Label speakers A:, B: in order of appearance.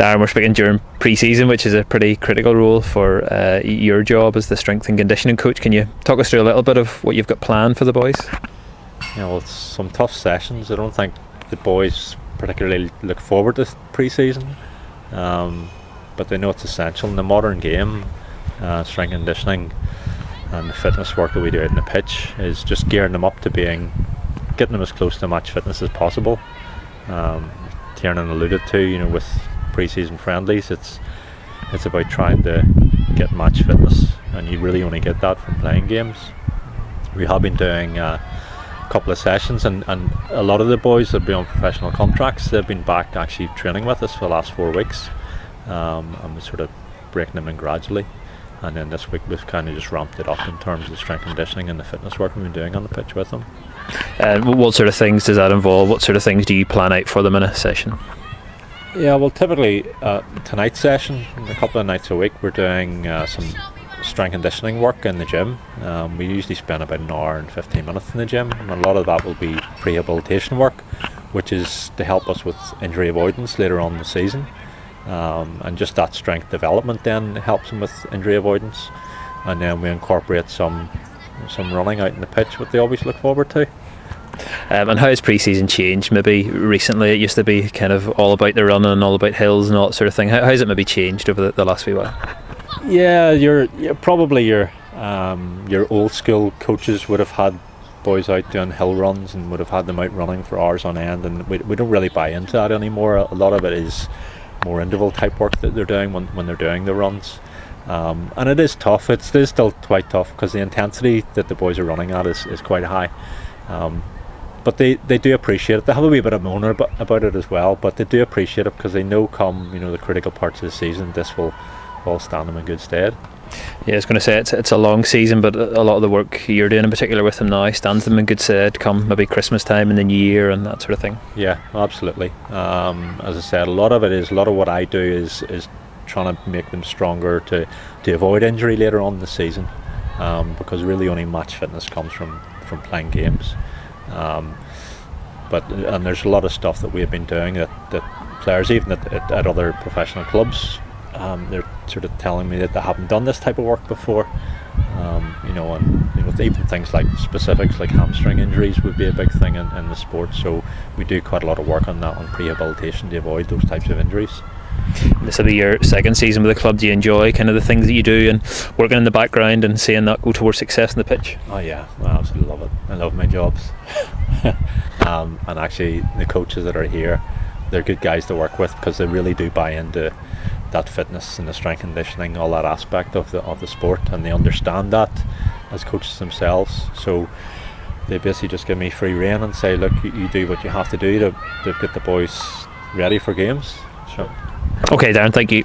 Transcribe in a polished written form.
A: Darren, we're speaking during pre-season, which is a pretty critical role for your job as the strength and conditioning coach. Can you talk us through a little bit of what you've got planned for the boys?
B: Yeah, well, it's some tough sessions. I don't think the boys particularly look forward to pre-season, but they know it's essential in the modern game. Strength and conditioning and the fitness work that we do out in the pitch is just gearing them up to getting them as close to match fitness as possible. Tiernan alluded to, with pre-season friendlies, it's about trying to get match fitness, and you really only get that from playing games. We have been doing a couple of sessions, and a lot of the boys that have been on professional contracts, they've been back actually training with us for the last 4 weeks, and we're sort of breaking them in gradually. And then this week we've kind of just ramped it up in terms of the strength conditioning and the fitness work we've been doing on the pitch with them.
A: What sort of things does that involve? What sort of things do you plan out for them in a session?
B: Yeah, well, typically tonight's session, a couple of nights a week, we're doing some strength conditioning work in the gym. We usually spend about an hour and 15 minutes in the gym, and a lot of that will be rehabilitation work, which is to help us with injury avoidance later on in the season. And just that strength development then helps them with injury avoidance, and then we incorporate some running out in the pitch, what they always look forward to.
A: And how has pre-season changed? Maybe recently it used to be kind of all about the running and all about hills and all that sort of thing. How has it maybe changed over the last few while?
B: Yeah, you're probably your old school coaches would have had boys out doing hill runs and would have had them out running for hours on end, and we don't really buy into that anymore. A lot of it is more interval type work that they're doing when they're doing the runs, and it is tough. It is still quite tough because the intensity that the boys are running at is quite high, but they do appreciate it. They have a wee bit of moan about it as well, but they do appreciate it because they know come the critical parts of the season, this will all stand them in good stead.
A: Yeah, I was going to say it's a long season, but a lot of the work you're doing in particular with them now stands them in good stead come maybe Christmas time and the New Year and that sort of thing.
B: Yeah, absolutely. As I said, a lot of what I do is trying to make them stronger to avoid injury later on in the season, because really only match fitness comes from playing games. But there's a lot of stuff that we've been doing that players, even at other professional clubs, they're sort of telling me that they haven't done this type of work before, and even things like specifics like hamstring injuries would be a big thing in the sport. So we do quite a lot of work on that, on prehabilitation, to avoid those types of injuries.
A: This will be your second season with the club. Do you enjoy kind of the things that you do and working in the background and seeing that go towards success in the pitch?
B: Oh yeah, I absolutely love it. I love my jobs. And actually the coaches that are here, they're good guys to work with because they really do buy into that fitness and the strength conditioning, all that aspect of the sport, and they understand that as coaches themselves. So they basically just give me free rein and say, look, you do what you have to do to get the boys ready for games. So
A: okay, Darren, thank you.